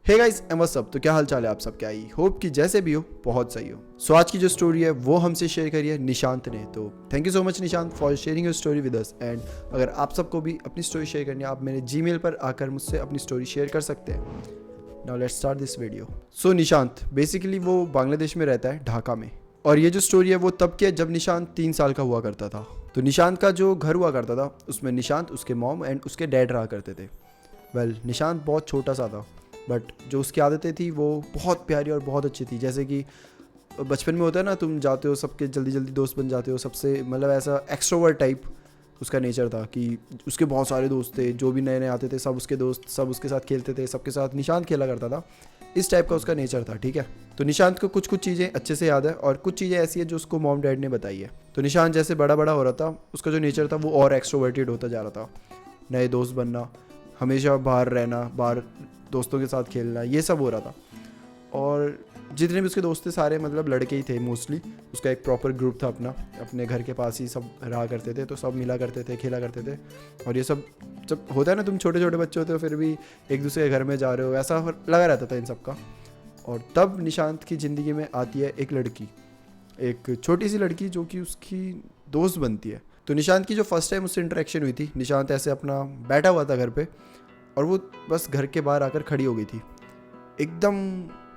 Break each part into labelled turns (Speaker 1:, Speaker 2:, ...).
Speaker 1: Hey guys and what's up. तो क्या हाल चाल है आप सबके? आई होप कि जैसे भी हो बहुत सही हो। सो आज की जो स्टोरी है वो हमसे शेयर करी है निशांत ने। तो thank you so much Nishant for sharing your story with us. And अगर आप सबको भी अपनी स्टोरी शेयर करनी है, आप मेरे जीमेल पर आकर मुझसे अपनी स्टोरी शेयर कर सकते हैं। Now let's start this video. So Nishant basically वो बांग्लादेश में रहता है, ढाका में। और ये जो स्टोरी है वो तब की है जब निशांत 3 साल का हुआ करता था। तो निशांत का जो घर हुआ करता था उसमें निशांत, उसके मॉम एंड उसके डैड रहा करते थे। निशांत बहुत छोटा सा था, बट जो उसकी आदतें थी वो बहुत प्यारी और बहुत अच्छी थी। जैसे कि बचपन में होता है ना, तुम जाते हो सबके जल्दी जल्दी दोस्त बन जाते हो सबसे, मतलब ऐसा एक्सट्रोवर्ट टाइप उसका नेचर था कि उसके बहुत सारे दोस्त थे, जो भी नए नए आते थे सब उसके दोस्त, सब उसके साथ खेलते थे, सबके साथ निशांत खेला करता था। इस टाइप का उसका नेचर था, ठीक है। तो निशांत को कुछ कुछ चीज़ें अच्छे से याद है और कुछ चीज़ें ऐसी है जो उसको मॉम डैड ने बताई है। तो निशांत जैसे बड़ा बड़ा हो रहा था, उसका जो नेचर था वो और एक्सट्रोवर्टेड होता जा रहा था। नए दोस्त बनना, हमेशा बाहर रहना, बाहर दोस्तों के साथ खेलना, ये सब हो रहा था। और जितने भी उसके दोस्त थे सारे मतलब लड़के ही थे मोस्टली। उसका एक प्रॉपर ग्रुप था अपना, अपने घर के पास ही सब रहा करते थे, तो सब मिला करते थे, खेला करते थे। और ये सब जब होता है ना, तुम छोटे छोटे बच्चे होते हो फिर भी एक दूसरे के घर में जा रहे हो, ऐसा लगा रहता था इन सब का। और तब निशांत की ज़िंदगी में आती है एक लड़की, एक छोटी सी लड़की जो कि उसकी दोस्त बनती है। तो निशांत की जो फर्स्ट टाइम उससे इंटरेक्शन हुई थी, निशांत ऐसे अपना बैठा हुआ था घर पे और वो बस घर के बाहर आकर खड़ी हो गई थी। एकदम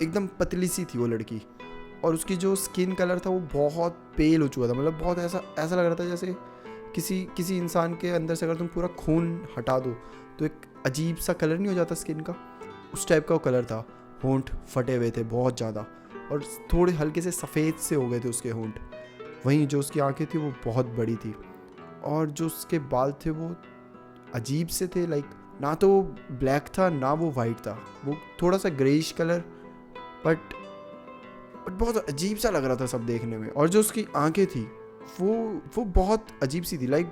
Speaker 1: एकदम पतली सी थी वो लड़की, और उसकी जो स्किन कलर था वो बहुत पेल हो चुका था। मतलब बहुत ऐसा ऐसा लग रहा था जैसे किसी इंसान के अंदर से अगर तुम पूरा खून हटा दो तो एक अजीब सा कलर नहीं हो जाता स्किन का, उस टाइप का वो कलर था। होंठ फटे हुए थे बहुत ज़्यादा और थोड़े हल्के से सफ़ेद से हो गए थे उसके होंठ। वहीं जो उसकी आंखें थी वो बहुत बड़ी थी, और जो उसके बाल थे वो अजीब से थे। लाइक ना तो वो ब्लैक था ना वो वाइट था, वो थोड़ा सा ग्रेइश कलर, बट बहुत अजीब सा लग रहा था सब देखने में। और जो उसकी आंखें थी वो बहुत अजीब सी थी, लाइक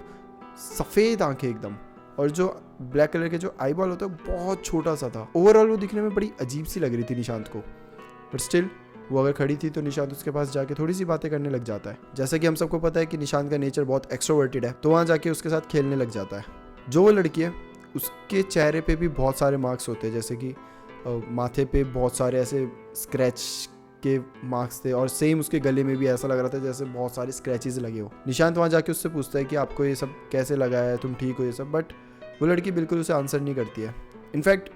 Speaker 1: सफ़ेद आंखें एकदम। और जो ब्लैक कलर के जो आई बॉल होता है बहुत छोटा सा था। ओवरऑल वो दिखने में बड़ी अजीब सी लग रही थी निशांत को। बट स्टिल वो अगर खड़ी थी तो निशांत उसके पास जाके थोड़ी सी बातें करने लग जाता है। जैसा कि हम सबको पता है कि निशांत का नेचर बहुत एक्सट्रोवर्टेड है, तो वहाँ जाके उसके साथ खेलने लग जाता है। जो वो लड़की है उसके चेहरे पे भी बहुत सारे मार्क्स होते हैं, जैसे कि माथे पे बहुत सारे ऐसे स्क्रैच के मार्क्स थे, और सेम उसके गले में भी ऐसा लग रहा था जैसे बहुत सारे स्क्रैचेस लगे हो। निशांत वहाँ जाके उससे पूछता है कि आपको ये सब कैसे लगा है, तुम ठीक हो ये सब, बट वो लड़की बिल्कुल उसे आंसर नहीं करती है। इनफैक्ट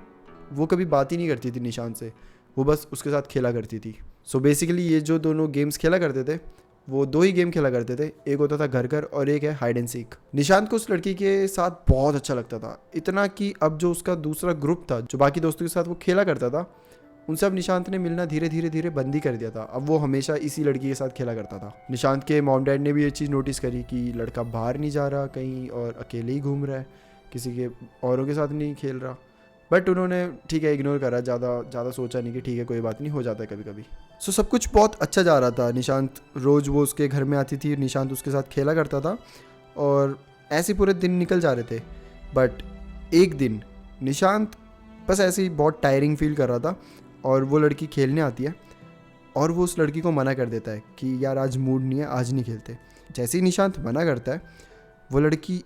Speaker 1: वो कभी बात ही नहीं करती थी निशांत से, वो बस उसके साथ खेला करती थी। सो बेसिकली ये जो दोनों गेम्स खेला करते थे वो 2 ही गेम खेला करते थे, एक होता था घर घर और एक है हाइड एंड सीक। निशांत को उस लड़की के साथ बहुत अच्छा लगता था, इतना कि अब जो उसका दूसरा ग्रुप था जो बाकी दोस्तों के साथ वो खेला करता था, उनसे अब निशांत ने मिलना धीरे धीरे धीरे बंद ही कर दिया था। अब वो हमेशा इसी लड़की के साथ खेला करता था। निशांत के मॉम डैड ने भी ये चीज़ नोटिस करी कि लड़का बाहर नहीं जा रहा कहीं और अकेले ही घूम रहा है, किसी के औरों के साथ नहीं खेल रहा। बट उन्होंने ठीक है इग्नोर करा, ज़्यादा सोचा नहीं कि ठीक है कोई बात नहीं, हो जाता है कभी कभी। सो सब कुछ बहुत अच्छा जा रहा था। निशांत रोज़ वो उसके घर में आती थी, निशांत उसके साथ खेला करता था और ऐसे पूरे दिन निकल जा रहे थे। बट एक दिन निशांत बस ऐसे ही बहुत टायरिंग फील कर रहा था और वो लड़की खेलने आती है और वो उस लड़की को मना कर देता है कि यार आज मूड नहीं है, आज नहीं खेलते। जैसे ही निशांत मना करता है वो लड़की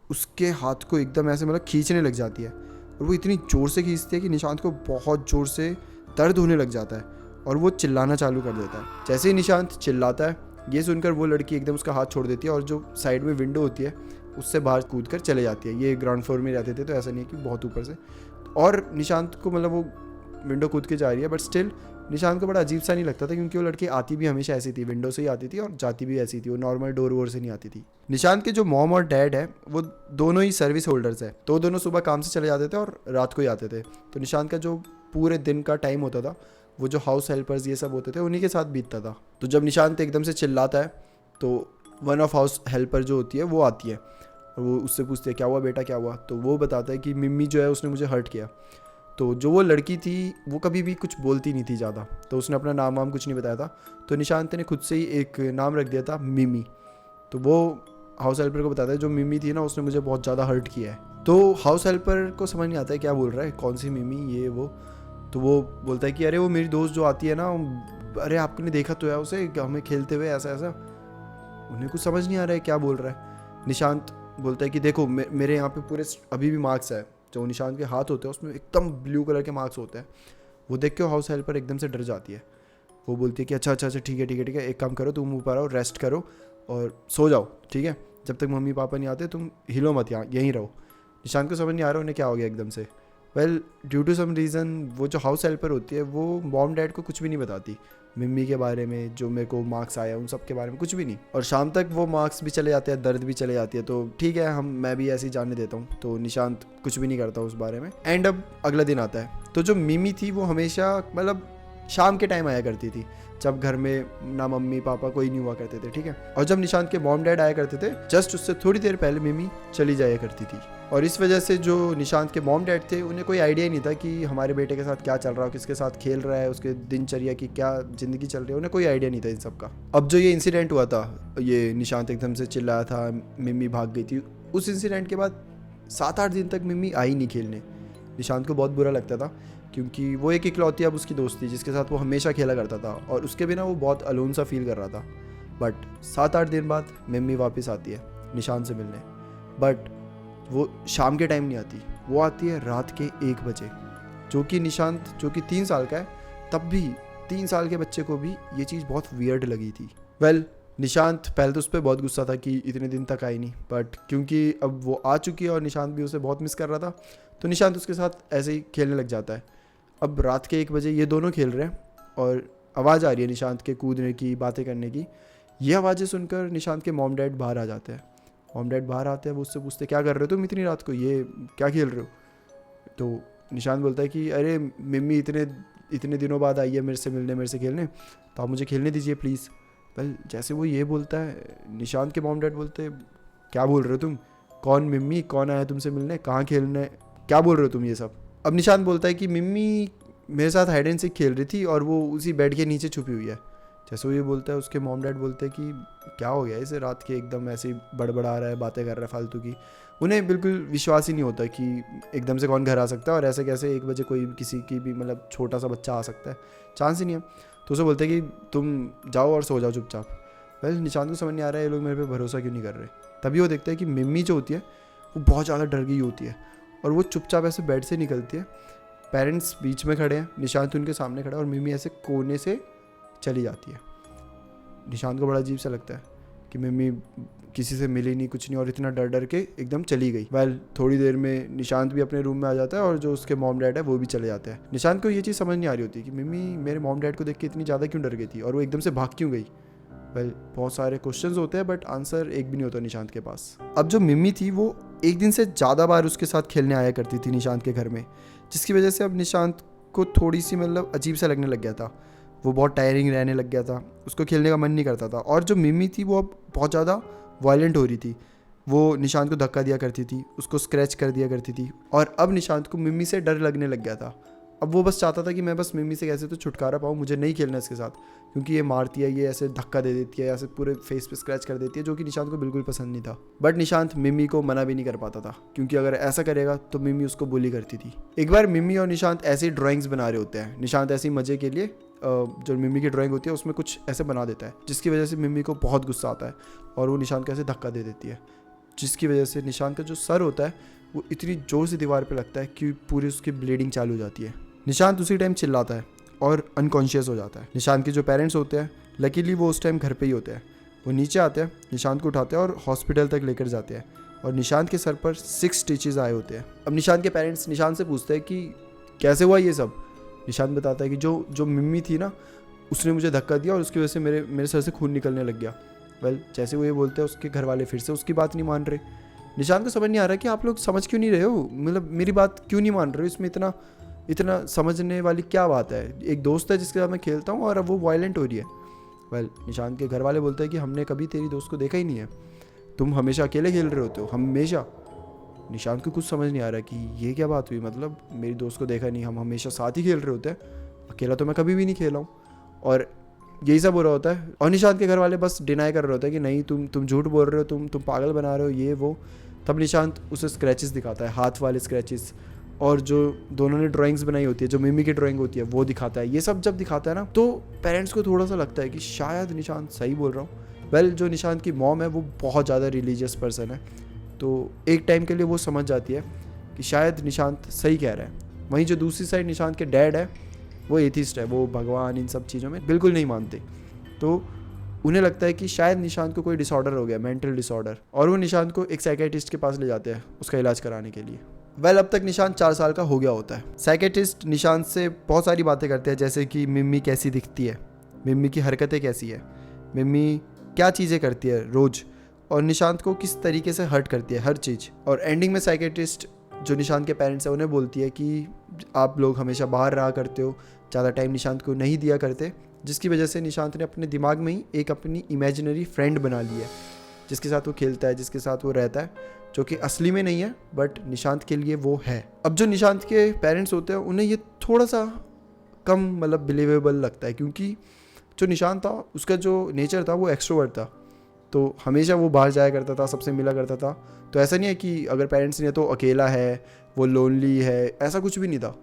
Speaker 1: उसके हाथ को एकदम ऐसे मतलब खींचने लग जाती है, और वो इतनी ज़ोर से खींचती है कि निशांत को बहुत ज़ोर से दर्द होने लग जाता है और वो चिल्लाना चालू कर देता है। जैसे ही निशांत चिल्लाता है ये सुनकर वो लड़की एकदम उसका हाथ छोड़ देती है और जो साइड में विंडो होती है उससे बाहर कूद कर चले जाती है। ये ग्राउंड फ्लोर में रहते थे तो ऐसा नहीं है कि बहुत ऊपर से, और निशांत को मतलब वो विंडो कूद के जा रही है, बट स्टिल निशांत को बड़ा अजीब सा नहीं लगता था क्योंकि वो लड़की आती भी हमेशा ऐसी थी, विंडो से ही आती थी और जाती भी ऐसी थी, वो नॉर्मल डोर वोर से नहीं आती थी। निशांत के जो मॉम और डैड है वो दोनों ही सर्विस होल्डर्स है, तो दोनों सुबह काम से चले जाते थे और रात को ही आते थे। तो निशांत का जो पूरे दिन का टाइम होता था वो जो हाउस हेल्पर्स ये सब होते थे उन्हीं के साथ बीतता था। तो जब निशांत एकदम से चिल्लाता है तो वन ऑफ हाउस हेल्पर जो होती है वो आती है और वो उससे पूछती है क्या हुआ बेटा, क्या हुआ। तो वो बताता है कि मिम्मी जो है उसने मुझे हर्ट किया। तो जो वो लड़की थी वो कभी भी कुछ बोलती नहीं थी ज़्यादा, तो उसने अपना नाम वाम कुछ नहीं बताया था, तो निशांत ने खुद से ही एक नाम रख दिया था मिमी। तो वो हाउस हेल्पर को बताता है जो मिमी थी ना उसने मुझे बहुत ज़्यादा हर्ट किया है। तो हाउस हेल्पर को समझ नहीं आता है क्या बोल रहा है, कौन सी मिमी ये वो। तो वो बोलता है कि अरे वो मेरी दोस्त जो आती है ना, अरे आपने देखा तो है उसे हमें खेलते हुए ऐसा ऐसा। उन्हें कुछ समझ नहीं आ रहा है क्या बोल रहा है। निशांत बोलता है कि देखो मेरे यहाँ पे पूरे अभी भी मार्क्स है, जो निशांत के हाथ होते हैं उसमें एकदम ब्लू कलर के मार्क्स होते हैं, वो देख के हाउस हेल्पर एकदम से डर जाती है। वो बोलती है कि अच्छा अच्छा अच्छा ठीक है ठीक है ठीक है, एक काम करो, तुम ऊपर आओ, रेस्ट करो और सो जाओ, ठीक है, जब तक मम्मी पापा नहीं आते तुम हिलो मत, यहाँ यहीं रहो। निशांत को समझ नहीं आ रहा उन्हें क्या हो गया एकदम से। Well due to some reason वो जो हाउस हेल्पर होती है वो मॉम डैड को कुछ भी नहीं बताती, मम्मी के बारे में, जो मेरे को मार्क्स आया उन सब के बारे में कुछ भी नहीं। और शाम तक वो मार्क्स भी चले जाते हैं, दर्द भी चले जाती है, तो ठीक है मैं भी ऐसे ही जाने देता हूँ। तो निशांत कुछ भी नहीं करता उस बारे में। एंड अब अगला दिन आता है, तो जो मिमी थी वो हमेशा मतलब शाम के टाइम आया करती थी, जब घर में ना मम्मी पापा कोई नहीं हुआ करते थे, ठीक है। और जब निशांत के मॉम डैड आया करते थे, जस्ट उससे थोड़ी देर पहले मिमी चली जाया करती थी। और इस वजह से जो निशांत के मॉम डैड थे उन्हें कोई आइडिया नहीं था कि हमारे बेटे के साथ क्या चल रहा है, किसके साथ खेल रहा है, उसके दिनचर्या की क्या ज़िंदगी चल रही है, उन्हें कोई आइडिया नहीं था इन सब का। अब जो ये इंसिडेंट हुआ था, ये निशांत एकदम से चिल्लाया था, मिमी भाग गई थी, उस इंसिडेंट के बाद 7-8 दिन तक मिमी आई नहीं खेलने। निशांत को बहुत बुरा लगता था, क्योंकि वो एक इकलौती अब उसकी दोस्त थी जिसके साथ वो हमेशा खेला करता था, और उसके बिना वो बहुत अलोन सा फील कर रहा था। बट 7-8 दिन बाद मिमी वापस आती है निशांत से मिलने, बट वो शाम के टाइम नहीं आती, वो आती है रात के 1 बजे। जो कि निशांत, जो कि 3 साल का है, तब भी 3 साल के बच्चे को भी ये चीज़ बहुत वियर्ड लगी थी। वेल निशांत पहले तो उस पर बहुत गुस्सा था कि इतने दिन तक आई नहीं, बट क्योंकि अब वो आ चुकी है और निशांत भी उसे बहुत मिस कर रहा था, तो निशांत उसके साथ ऐसे ही खेलने लग जाता है। अब रात के 1 बजे ये दोनों खेल रहे हैं और आवाज़ आ रही है निशांत के कूदने की, बातें करने की। ये आवाज़ें सुनकर निशांत के मॉम डैड बाहर आ जाते हैं। मॉम डैड बाहर आते हैं, वो उससे पूछते क्या कर रहे हो तुम इतनी रात को, ये क्या खेल रहे हो। तो निशांत बोलता है कि अरे मम्मी इतने दिनों बाद आई है मेरे से मिलने, मेरे से खेलने, तो आप मुझे खेलने दीजिए प्लीज़। वेल जैसे वो ये बोलता है, निशांत के मॉम डैड बोलते क्या बोल रहे हो तुम, कौन मम्मी, कौन आया तुमसे मिलने, कहाँ खेलने, क्या बोल रहे हो तुम ये सब। अब निशांत बोलता है कि मम्मी मेरे साथ हाइड एंड सीक खेल रही थी और वो उसी बेड के नीचे छुपी हुई है। जैसे वो ये बोलता है, उसके मॉम डैड बोलते हैं कि क्या हो गया इसे, रात के एकदम ऐसे ही बड़बड़ा रहा है, बातें कर रहा है फालतू की। उन्हें बिल्कुल विश्वास ही नहीं होता कि एकदम से कौन घर आ सकता है और ऐसे कैसे 1 बजे कोई किसी की भी मतलब छोटा सा बच्चा आ सकता है, चांस ही नहीं है। तो उसे बोलते हैं कि तुम जाओ और सो जाओ चुपचाप। वेल निशांत को समझ नहीं आ रहा है ये लोग मेरे पे भरोसा क्यों नहीं कर रहे। तभी वो देखता है कि मम्मी जो होती है वो बहुत ज़्यादा डर गई होती है और वो चुपचाप ऐसे बेड से निकलती है। पेरेंट्स बीच में खड़े हैं, निशांत उनके सामने खड़ा है और मम्मी ऐसे कोने से चली जाती है। निशांत को बड़ा अजीब सा लगता है कि मम्मी किसी से मिली नहीं, कुछ नहीं, और इतना डर डर के एकदम चली गई। वेल थोड़ी देर में निशांत भी अपने रूम में आ जाता है और जो उसके मॉम डैड है वो भी चले जाते हैं। निशांत को ये चीज़ समझ नहीं आ रही होती कि मम्मी मेरे मॉम डैड को देख के इतनी ज़्यादा क्यों डर गई थी और वो एकदम से भाग क्यों गई। वेल बहुत सारे क्वेश्चंस होते हैं बट आंसर एक भी नहीं होता निशांत के पास। अब जो मम्मी थी वो एक दिन से ज़्यादा बार उसके साथ खेलने आया करती थी निशांत के घर में, जिसकी वजह से अब निशांत को थोड़ी सी मतलब अजीब सा लगने लग गया था। वो बहुत टायरिंग रहने लग गया था, उसको खेलने का मन नहीं करता था। और जो मम्मी थी वो अब बहुत ज़्यादा वायलेंट हो रही थी। वो निशांत को धक्का दिया करती थी, उसको स्क्रैच कर दिया करती थी, और अब निशांत को मम्मी से डर लगने लग गया था। अब वो बस चाहता था कि मैं बस मम्मी से कैसे तो छुटकारा पाऊँ, मुझे नहीं खेलना इसके साथ, क्योंकि ये मारती है, ये ऐसे धक्का दे देती है, ऐसे पूरे फेस पे स्क्रैच कर देती है, जो कि निशांत को बिल्कुल पसंद नहीं था। बट निशांत मम्मी को मना भी नहीं कर पाता था, क्योंकि अगर ऐसा करेगा तो मम्मी उसको बुली करती थी। एक बार मम्मी और निशांत ऐसे ड्राइंग्स बना रहे होते हैं। निशांत ऐसे ही मजे के लिए जो मम्मी की ड्राइंग होती है उसमें कुछ ऐसे बना देता है, जिसकी वजह से मम्मी को बहुत गुस्सा आता है और वो निशांत को ऐसे धक्का दे देती है, जिसकी वजह से निशांत का जो सर होता है वो इतनी जोर से दीवार पे लगता है कि पूरी उसकी ब्लीडिंग चालू हो जाती है। निशांत उसी टाइम चिल्लाता है और अनकॉन्शियस हो जाता है। निशांत के जो पेरेंट्स होते हैं, लकीली वो उस टाइम घर पे ही होते हैं। वो नीचे आते हैं, निशांत को उठाते हैं और हॉस्पिटल तक लेकर जाते हैं, और निशांत के सर पर 6 स्टिचेस आए होते हैं। अब निशांत के पेरेंट्स निशांत से पूछते हैं कि कैसे हुआ ये सब। निशांत बताता है कि जो मम्मी थी ना, उसने मुझे धक्का दिया और उसकी वजह से मेरे सर से खून निकलने लग गया। वेल जैसे वो ये बोलते हैं, उसके घर वाले फिर से उसकी बात नहीं मान रहे। निशांत को समझ नहीं आ रहा कि आप लोग समझ क्यों नहीं रहे हो, मतलब मेरी बात क्यों नहीं मान रहे हो, इसमें इतना समझने वाली क्या बात है। एक दोस्त है जिसके साथ मैं खेलता हूँ और अब वो वायलेंट हो रही है। वेल निशांत के घर वाले बोलते हैं कि हमने कभी तेरी दोस्त को देखा ही नहीं है, तुम हमेशा अकेले खेल रहे होते हो, हमेशा। निशांत को कुछ समझ नहीं आ रहा कि ये क्या बात हुई, मतलब मेरी दोस्त को देखा नहीं, हम हमेशा साथ ही खेल रहे होते हैं, अकेला तो मैं कभी भी नहीं खेला हूँ, और यही सब हो रहा होता है। और निशांत के घर वाले बस डिनाई कर रहे होते हैं कि नहीं तुम झूठ बोल रहे हो, तुम पागल बना रहे हो, ये वो। तब निशांत उसे स्क्रैचेस दिखाता है, हाथ वाले स्क्रैचेस, और जो दोनों ने ड्राइंग्स बनाई होती है, जो मिमी की ड्राइंग होती है, वो दिखाता है। ये सब जब दिखाता है ना, तो पेरेंट्स को थोड़ा सा लगता है कि शायद निशांत सही बोल रहा हूँ। वेल जो निशांत की मॉम है वो बहुत ज़्यादा रिलीजियस पर्सन है, तो एक टाइम के लिए वो समझ जाती है कि शायद निशांत सही कह रहा है। वहीं जो दूसरी साइड निशांत के डैड है, वो एथिस्ट है, वो भगवान इन सब चीज़ों में बिल्कुल नहीं मानते। तो उन्हें लगता है कि शायद निशांत को कोई डिसऑर्डर हो गया, मेंटल डिसऑर्डर, और वो निशांत को एक साइकेट्रिस्ट के पास ले जाते हैं उसका इलाज कराने के लिए। अब तक निशांत 4 साल का हो गया होता है। साइकेट्रिस्ट निशांत से बहुत सारी बातें करते हैं, जैसे कि मिम्मी कैसी दिखती है, मिम्मी की हरकतें कैसी है, मिम्मी क्या चीज़ें करती है रोज़, और निशांत को किस तरीके से हर्ट करती है हर चीज़। और एंडिंग में साइकेट्रिस्ट जो निशांत के पेरेंट्स हैं उन्हें बोलती है कि आप लोग हमेशा बाहर रहा करते हो, ज़्यादा टाइम निशांत को नहीं दिया करते, जिसकी वजह से निशांत ने अपने दिमाग में ही एक अपनी इमेजिनरी फ्रेंड बना ली है, जिसके साथ वो खेलता है, जिसके साथ वो रहता है, जो कि असली में नहीं है बट निशांत के लिए वो है। अब जो निशांत के पेरेंट्स होते हैं उन्हें ये थोड़ा सा कम मतलब बिलीवेबल लगता है, क्योंकि जो निशांत था उसका जो नेचर था वो एक्सट्रोवर्ट था, तो हमेशा वो बाहर जाया करता था, सबसे मिला करता था। तो ऐसा नहीं है कि अगर पेरेंट्स नहीं है तो अकेला है, वो लोनली है, ऐसा कुछ भी नहीं था,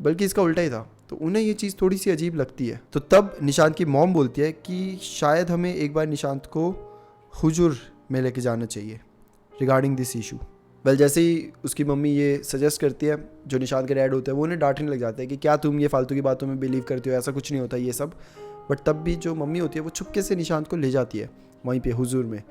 Speaker 1: बल्कि इसका उल्टा ही था। तो उन्हें ये चीज़ थोड़ी सी अजीब लगती है। तो तब निशांत की मॉम बोलती है कि शायद हमें एक बार निशांत को हुजूर में लेके जाना चाहिए रिगार्डिंग दिस इशू। जैसे ही उसकी मम्मी ये सजेस्ट करती है, जो निशांत के डैड होते हैं वो उन्हें डांटने लग जाते हैं कि क्या तुम ये फालतू की बातों में बिलीव करते हो, ऐसा कुछ नहीं होता ये सब। बट तब भी जो मम्मी होती है वो चुपके से निशांत को ले जाती है वहीं पे हुजूर में,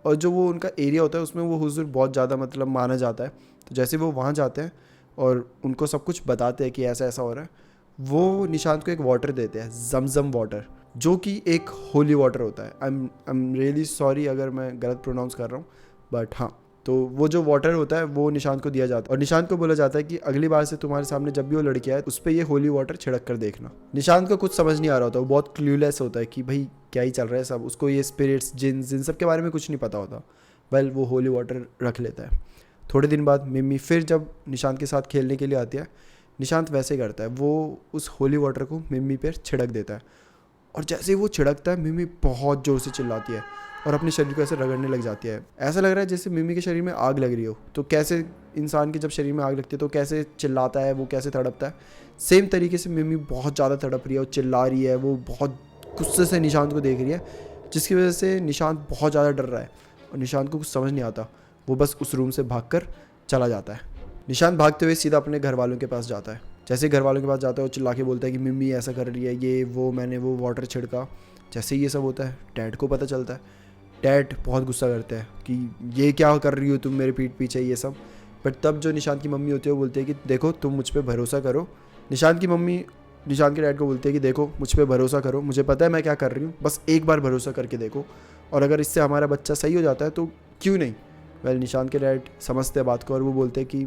Speaker 1: और जो वो उनका एरिया होता है उसमें वो हुजूर बहुत ज़्यादा मतलब माना जाता है। तो जैसे वो वहाँ जाते हैं और उनको सब कुछ बताते हैं कि ऐसा ऐसा हो रहा है, वो निशांत को एक वाटर देते हैं, जमजम वाटर, जो कि एक होली वाटर होता है। आई एम रियली सॉरी अगर मैं गलत प्रोनाउंस कर रहा हूँ, बट हाँ, तो वो जो वाटर होता है वो निशांत को दिया जाता है, और निशांत को बोला जाता है कि अगली बार से तुम्हारे सामने जब भी वो लड़की आए उस पर ये होली वाटर छिड़क कर देखना। निशांत को कुछ समझ नहीं आ रहा होता, वो बहुत क्लूलेस होता है कि भाई क्या ही चल रहा है सब, उसको ये स्पिरिट्स, जिन सब के बारे में कुछ नहीं पता होता। वो होली वाटर रख लेता है। थोड़े दिन बाद मिम्मी फिर जब निशांत के साथ खेलने के लिए आती है, निशांत वैसे करता है, वो उस होली वाटर को मिम्मी पर छिड़क देता है, और जैसे ही वो छिड़कता है मिम्मी बहुत ज़ोर से चिल्लाती है और अपने शरीर को ऐसे रगड़ने लग जाती है। ऐसा लग रहा है जैसे मिम्मी के शरीर में आग लग रही हो। तो कैसे इंसान के जब शरीर में आग लगती है तो कैसे चिल्लाता है, वो कैसे तड़पता है, सेम तरीके से मिम्मी बहुत ज़्यादा तड़प रही है, वो चिल्ला रही है, वो बहुत गुस्से से निशांत को देख रही है, जिसकी वजह से निशांत बहुत ज़्यादा डर रहा है और निशांत को कुछ समझ नहीं आता। वो बस उस रूम से भाग चला जाता है। निशांत भागते हुए सीधा अपने घर वालों के पास जाता है। जैसे घर वालों के पास जाता है वो चिल्ला के बोलता है कि मिम्मी ऐसा कर रही है, ये वो, मैंने वो वाटर छिड़का। जैसे ही ये सब होता है डैड को पता चलता है। डैड बहुत गुस्सा करते हैं कि ये क्या कर रही हो तुम मेरे पीठ पीछे ये सब। बट तब जो निशांत की मम्मी होती है वो बोलती है कि देखो तुम मुझ पर भरोसा करो। निशांत की मम्मी निशांत के डैड को बोलती है कि देखो मुझ पर भरोसा करो, मुझे पता है मैं क्या कर रही हूँ, बस एक बार भरोसा करके देखो, और अगर इससे हमारा बच्चा सही हो जाता है तो क्यों नहीं। निशांत के डैड समझते हैं बात को और वो बोलते हैं कि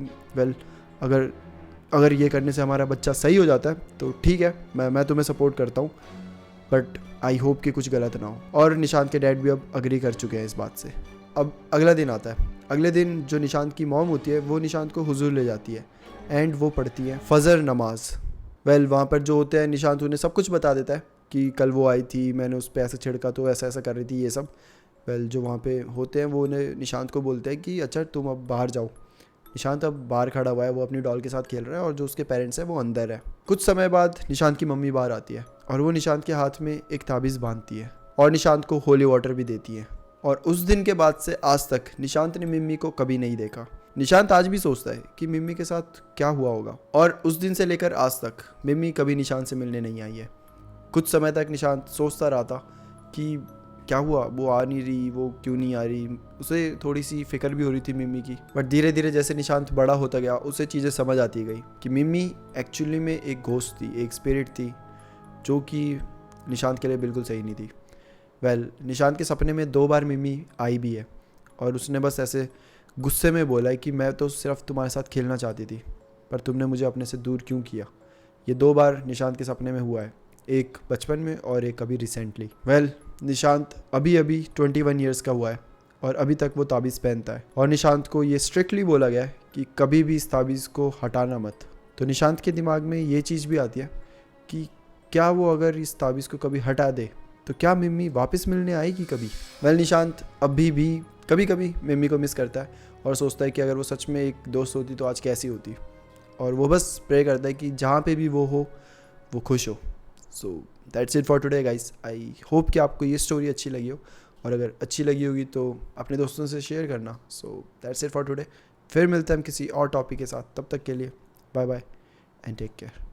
Speaker 1: अगर ये करने से हमारा बच्चा सही हो जाता है तो ठीक है, मैं तुम्हें सपोर्ट करता हूँ, बट आई होप कि कुछ गलत ना हो। और निशांत के डैड भी अब अग्री कर चुके हैं इस बात से। अब अगला दिन आता है। अगले दिन जो निशांत की मॉम होती है वो निशांत को हुजूर ले जाती है एंड वो पढ़ती है फजर नमाज। वहाँ पर जो होते हैं निशांत उन्हें सब कुछ बता देता है कि कल वो आई थी, मैंने उस पर ऐसा छिड़का तो ऐसा ऐसा कर रही थी ये सब। जो वहाँ पे होते हैं वो उन्हें निशांत को बोलते हैं कि अच्छा तुम अब बाहर जाओ। निशांत अब बाहर खड़ा हुआ है, वो अपनी डॉल के साथ खेल रहा है और जो उसके पेरेंट्स हैं वो अंदर है। कुछ समय बाद निशांत की मम्मी बाहर आती है और वो निशांत के हाथ में एक ताबीज़ बांधती है और निशांत को होली वाटर भी देती है। और उस दिन के बाद से आज तक निशांत ने मिम्मी को कभी नहीं देखा। निशांत आज भी सोचता है कि मिम्मी के साथ क्या हुआ होगा, और उस दिन से लेकर आज तक मिम्मी कभी निशांत से मिलने नहीं आई है। कुछ समय तक निशांत सोचता रहा था कि क्या हुआ, वो आ नहीं रही, वो क्यों नहीं आ रही। उसे थोड़ी सी फिक्र भी हो रही थी मिम्मी की। बट धीरे धीरे जैसे निशांत बड़ा होता गया उसे चीज़ें समझ आती गई कि मिम्मी एक्चुअली में एक घोस्ट थी, एक स्पिरिट थी, जो कि निशांत के लिए बिल्कुल सही नहीं थी। निशांत के सपने में 2 बार मिम्मी आई भी है और उसने बस ऐसे गुस्से में बोला है कि मैं तो सिर्फ तुम्हारे साथ खेलना चाहती थी, पर तुमने मुझे अपने से दूर क्यों किया। ये 2 बार निशांत के सपने में हुआ है, एक बचपन में और एक अभी रिसेंटली। निशांत अभी 21 ईयर्स का हुआ है और अभी तक वो ताबीज़ पहनता है, और निशांत को ये स्ट्रिक्टली बोला गया है कि कभी भी इस ताबीज़ को हटाना मत। तो निशांत के दिमाग में ये चीज़ भी आती है कि क्या वो अगर इस ताबीज़ को कभी हटा दे तो क्या मिम्मी वापस मिलने आएगी कभी। निशांत अभी भी कभी कभी मिम्मी को मिस करता है और सोचता है कि अगर वो सच में एक दोस्त होती तो आज कैसी होती, और वो बस प्रे करता है कि जहाँ पे भी वो हो वो खुश हो। So that's it for today guys. I hope कि आपको ये स्टोरी अच्छी लगी हो, और अगर अच्छी लगी होगी तो अपने दोस्तों से शेयर करना। So that's it for today. फिर मिलते हैं हम किसी और टॉपिक के साथ, तब तक के लिए bye bye and take care.